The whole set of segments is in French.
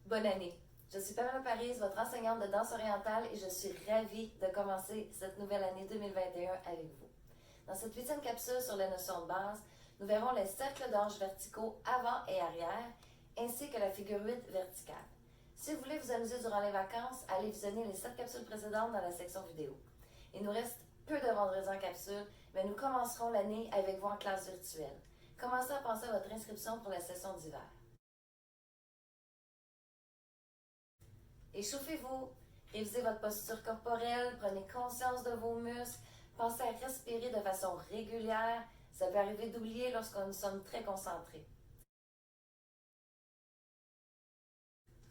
Bonne année! Je suis Pamela Paris, votre enseignante de danse orientale et je suis ravie de commencer cette nouvelle année 2021 avec vous. Dans cette 8e capsule sur les notions de base, nous verrons les cercles de hanches verticaux avant et arrière, ainsi que la figure 8 verticale. Si vous voulez vous amuser durant les vacances, allez visionner les 7 capsules précédentes dans la section vidéo. Il nous reste peu de vendredis en capsule, mais nous commencerons l'année avec vous en classe virtuelle. Commencez à penser à votre inscription pour la session d'hiver. Échauffez-vous, révisez votre posture corporelle, prenez conscience de vos muscles, pensez à respirer de façon régulière. Ça peut arriver d'oublier lorsque nous sommes très concentrés.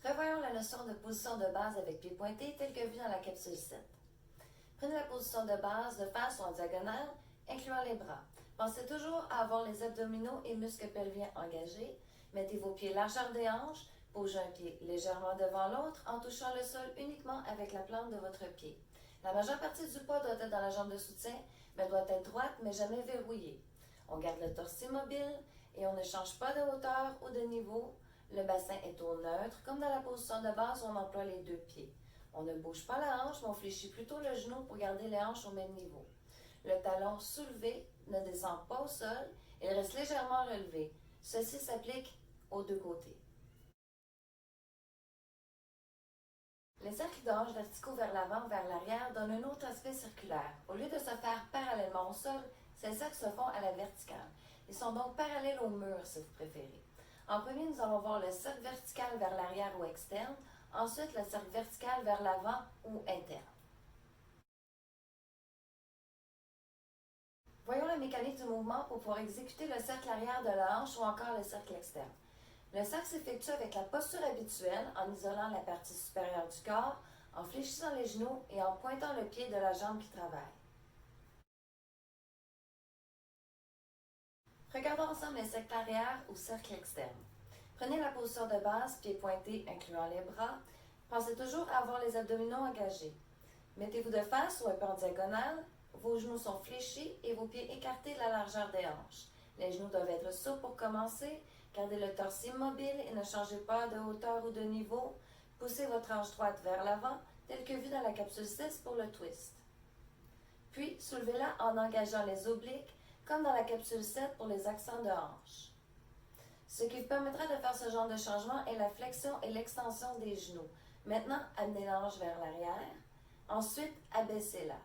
Revoyons la notion de position de base avec pieds pointés telle que vue dans la capsule 7. Prenez la position de base de face ou en diagonale, incluant les bras. Pensez toujours à avoir les abdominaux et muscles pelviens engagés. Mettez vos pieds largeur des hanches. Bougez un pied légèrement devant l'autre en touchant le sol uniquement avec la plante de votre pied. La majeure partie du poids doit être dans la jambe de soutien, mais doit être droite mais jamais verrouillée. On garde le torse immobile et on ne change pas de hauteur ou de niveau. Le bassin est au neutre, comme dans la position de base où on emploie les deux pieds. On ne bouge pas la hanche, mais on fléchit plutôt le genou pour garder les hanches au même niveau. Le talon soulevé ne descend pas au sol, il reste légèrement relevé. Ceci s'applique aux deux côtés. Les cercles de hanches verticaux vers l'avant ou vers l'arrière donnent un autre aspect circulaire. Au lieu de se faire parallèlement au sol, ces cercles se font à la verticale. Ils sont donc parallèles au mur si vous préférez. En premier, nous allons voir le cercle vertical vers l'arrière ou externe, ensuite le cercle vertical vers l'avant ou interne. Voyons la mécanique du mouvement pour pouvoir exécuter le cercle arrière de la hanche ou encore le cercle externe. Le cercle s'effectue avec la posture habituelle en isolant la partie supérieure du corps, en fléchissant les genoux et en pointant le pied de la jambe qui travaille. Regardons ensemble les cercles arrière ou cercle externe. Prenez la position de base, pieds pointés incluant les bras. Pensez toujours à avoir les abdominaux engagés. Mettez-vous de face ou un peu en diagonale. Vos genoux sont fléchis et vos pieds écartés de la largeur des hanches. Les genoux doivent être souples pour commencer. Gardez le torse immobile et ne changez pas de hauteur ou de niveau. Poussez votre hanche droite vers l'avant, telle que vue dans la capsule 6 pour le twist. Puis, soulevez-la en engageant les obliques, comme dans la capsule 7 pour les accents de hanche. Ce qui vous permettra de faire ce genre de changement est la flexion et l'extension des genoux. Maintenant, amenez la hanche vers l'arrière. Ensuite, abaissez-la.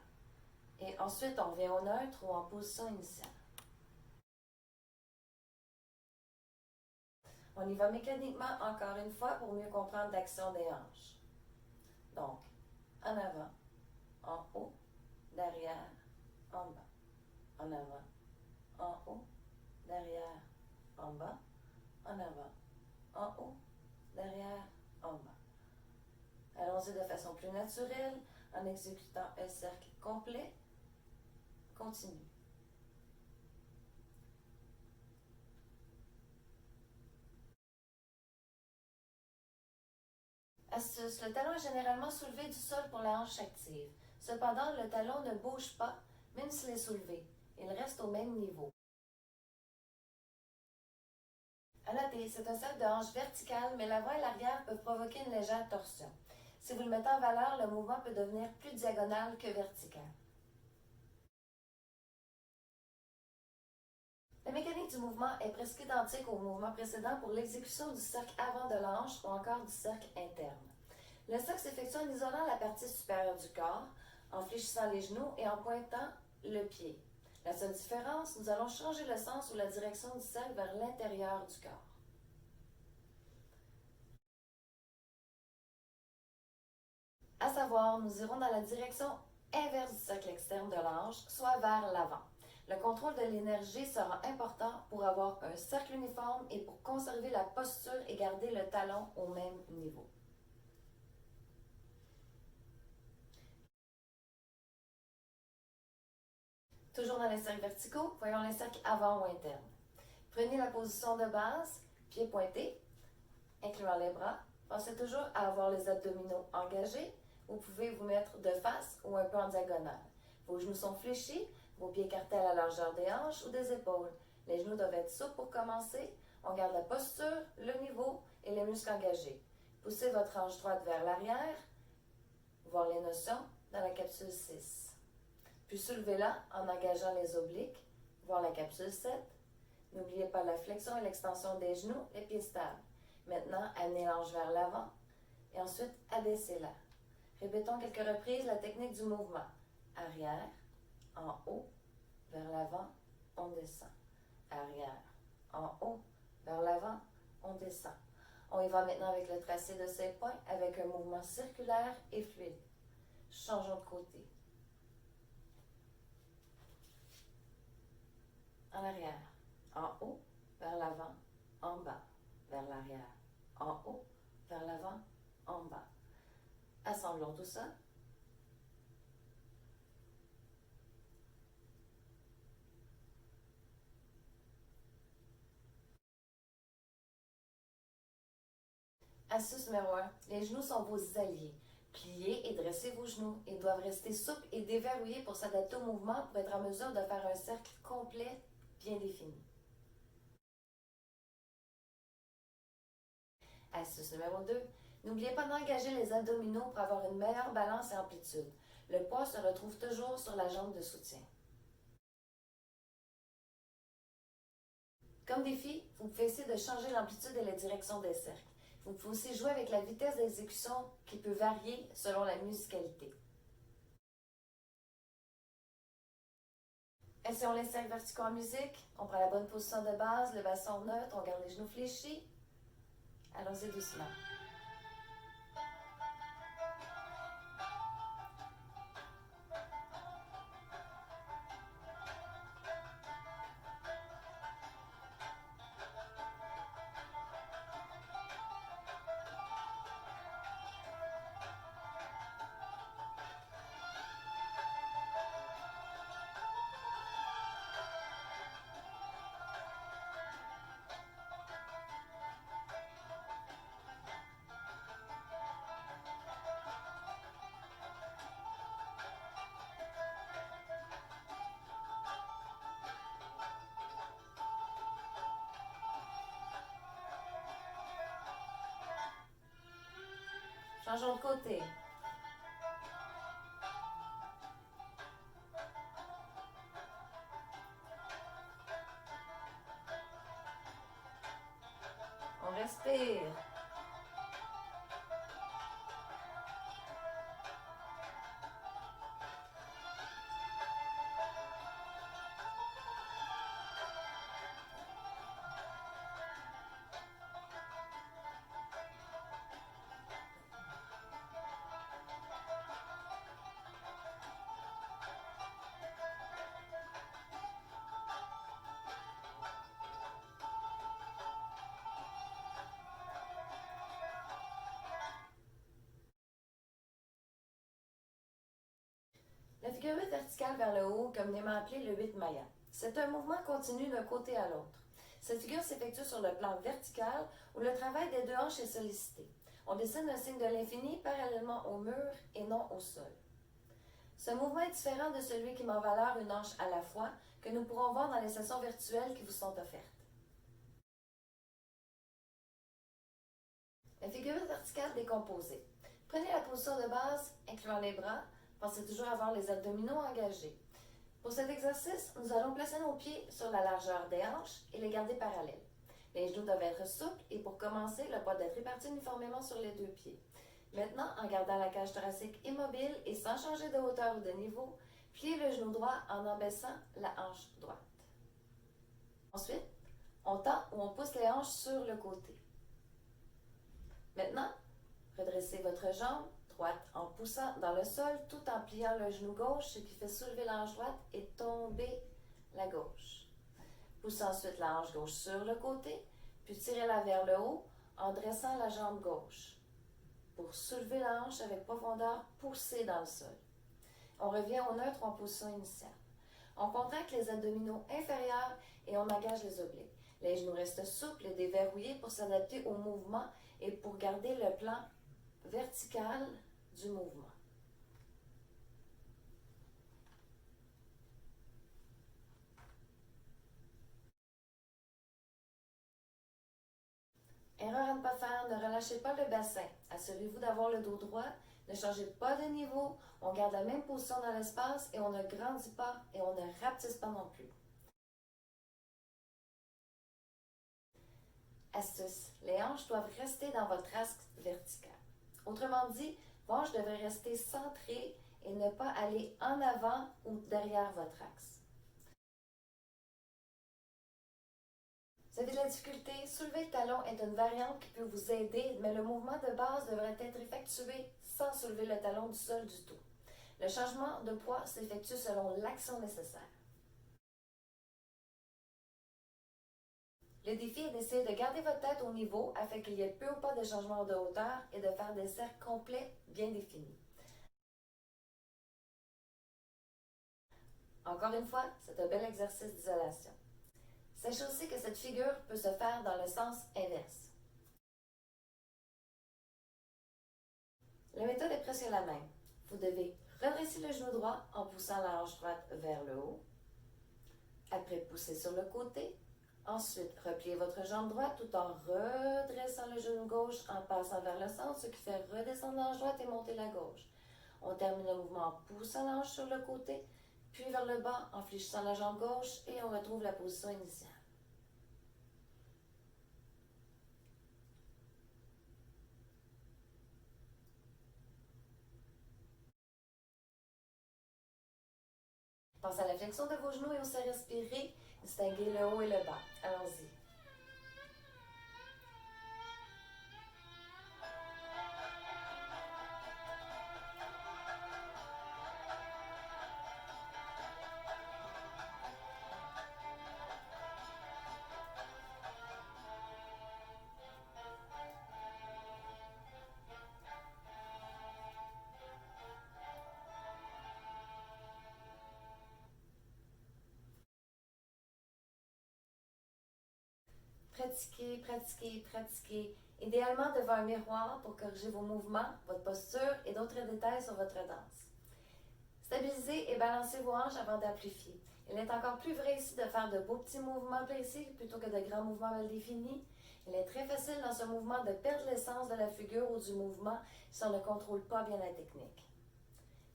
Et ensuite, on revient au neutre ou en position initiale. On y va mécaniquement encore une fois pour mieux comprendre l'action des hanches. Donc, en avant, en haut, derrière, en bas. En avant, en haut, derrière, en bas. En avant, en haut, derrière, en bas. Allons-y de façon plus naturelle en exécutant un cercle complet. Continue. Astuce, le talon est généralement soulevé du sol pour la hanche active. Cependant, le talon ne bouge pas, même s'il est soulevé. Il reste au même niveau. À noter, c'est un cercle de hanche vertical, mais l'avant et l'arrière peuvent provoquer une légère torsion. Si vous le mettez en valeur, le mouvement peut devenir plus diagonal que vertical. La mécanique du mouvement est presque identique au mouvement précédent pour l'exécution du cercle avant de la hanche ou encore du cercle interne. Le cercle s'effectue en isolant la partie supérieure du corps, en fléchissant les genoux et en pointant le pied. La seule différence, nous allons changer le sens ou la direction du cercle vers l'intérieur du corps. À savoir, nous irons dans la direction inverse du cercle externe de la hanche, soit vers l'avant. Le contrôle de l'énergie sera important pour avoir un cercle uniforme et pour conserver la posture et garder le talon au même niveau. Toujours dans les cercles verticaux, voyons les cercles avant ou internes. Prenez la position de base, pieds pointés, incluant les bras. Pensez toujours à avoir les abdominaux engagés. Vous pouvez vous mettre de face ou un peu en diagonale. Vos genoux sont fléchis, vos pieds écartés à la largeur des hanches ou des épaules. Les genoux doivent être souples pour commencer. On garde la posture, le niveau et les muscles engagés. Poussez votre hanche droite vers l'arrière, voir les notions dans la capsule 6. Puis soulevez-la en engageant les obliques, voir la capsule 7. N'oubliez pas la flexion et l'extension des genoux, les pieds stables. Maintenant, amenez l'hanche vers l'avant et ensuite abaissez-la. Répétons quelques reprises la technique du mouvement. Arrière, en haut, vers l'avant, on descend. Arrière, en haut, vers l'avant, on descend. On y va maintenant avec le tracé de ces points avec un mouvement circulaire et fluide. Changeons de côté. En arrière, en haut, vers l'avant, en bas, vers l'arrière, en haut, vers l'avant, en bas. Assemblons tout ça. Astuce numéro 1. Les genoux sont vos alliés. Pliez et dressez vos genoux. Ils doivent rester souples et déverrouillés pour s'adapter au mouvement pour être en mesure de faire un cercle complet bien défini. Astuce numéro 2. N'oubliez pas d'engager les abdominaux pour avoir une meilleure balance et amplitude. Le poids se retrouve toujours sur la jambe de soutien. Comme défi, vous pouvez essayer de changer l'amplitude et la direction des cercles. Vous pouvez aussi jouer avec la vitesse d'exécution qui peut varier selon la musicalité. Essayons les cercles verticaux en musique. On prend la bonne position de base, le bassin neutre, on garde les genoux fléchis. Allons-y doucement. Changeons de côté. On respire. La figure 8 verticale vers le haut, communément appelée le 8 Maya. C'est un mouvement continu d'un côté à l'autre. Cette figure s'effectue sur le plan vertical où le travail des deux hanches est sollicité. On dessine un signe de l'infini parallèlement au mur et non au sol. Ce mouvement est différent de celui qui met en valeur une hanche à la fois que nous pourrons voir dans les sessions virtuelles qui vous sont offertes. La figure verticale décomposée. Prenez la position de base, incluant les bras. Pensez toujours à avoir les abdominaux engagés. Pour cet exercice, nous allons placer nos pieds sur la largeur des hanches et les garder parallèles. Les genoux doivent être souples et pour commencer, le poids doit être réparti uniformément sur les deux pieds. Maintenant, en gardant la cage thoracique immobile et sans changer de hauteur ou de niveau, pliez le genou droit en abaissant la hanche droite. Ensuite, on tend ou on pousse les hanches sur le côté. Maintenant, redressez votre jambe droite en poussant dans le sol tout en pliant le genou gauche, ce qui fait soulever la hanche droite et tomber la gauche. Poussez ensuite la hanche gauche sur le côté, puis tirez-la vers le haut en dressant la jambe gauche. Pour soulever la hanche avec profondeur, poussez dans le sol. On revient au neutre en position initiale. On contracte les abdominaux inférieurs et on engage les obliques. Les genoux restent souples et déverrouillés pour s'adapter au mouvement et pour garder le plan vertical du mouvement. Erreur à ne pas faire, ne relâchez pas le bassin. Assurez-vous d'avoir le dos droit. Ne changez pas de niveau. On garde la même position dans l'espace et on ne grandit pas et on ne rapetisse pas non plus. Astuce. Les hanches doivent rester dans votre axe vertical. Autrement dit, vos hanches devraient rester centrées et ne pas aller en avant ou derrière votre axe. Vous avez de la difficulté, soulever le talon est une variante qui peut vous aider, mais le mouvement de base devrait être effectué sans soulever le talon du sol du tout. Le changement de poids s'effectue selon l'action nécessaire. Le défi est d'essayer de garder votre tête au niveau afin qu'il y ait peu ou pas de changement de hauteur et de faire des cercles complets bien définis. Encore une fois, c'est un bel exercice d'isolation. Sachez aussi que cette figure peut se faire dans le sens inverse. La méthode est presque la même. Vous devez redresser le genou droit en poussant la hanche droite vers le haut. Après, poussez sur le côté. Ensuite, repliez votre jambe droite tout en redressant le genou gauche en passant vers le centre, ce qui fait redescendre la hanche droite et monter la gauche. On termine le mouvement en poussant la hanche sur le côté, puis vers le bas en fléchissant la jambe gauche et on retrouve la position initiale. Pensez à la flexion de vos genoux et aussi à respirer. Distinguez le haut et le bas. Allons-y. Pratiquez, pratiquez, pratiquez. Idéalement devant un miroir pour corriger vos mouvements, votre posture et d'autres détails sur votre danse. Stabilisez et balancez vos hanches avant d'amplifier. Il est encore plus vrai ici de faire de beaux petits mouvements précis plutôt que de grands mouvements mal définis. Il est très facile dans ce mouvement de perdre l'essence de la figure ou du mouvement si on ne contrôle pas bien la technique.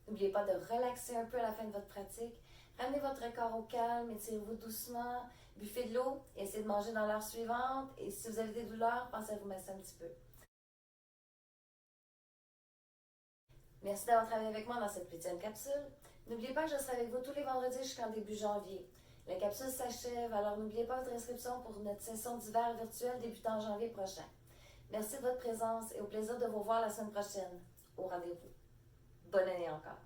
N'oubliez pas de relaxer un peu à la fin de votre pratique. Ramenez votre corps au calme, étirez-vous doucement, buvez de l'eau et essayez de manger dans l'heure suivante. Et si vous avez des douleurs, pensez à vous masser un petit peu. Merci d'avoir travaillé avec moi dans cette 8e capsule. N'oubliez pas que je serai avec vous tous les vendredis jusqu'en début janvier. La capsule s'achève, alors n'oubliez pas votre inscription pour notre session d'hiver virtuelle débutant en janvier prochain. Merci de votre présence et au plaisir de vous voir la semaine prochaine. Au rendez-vous. Bonne année encore.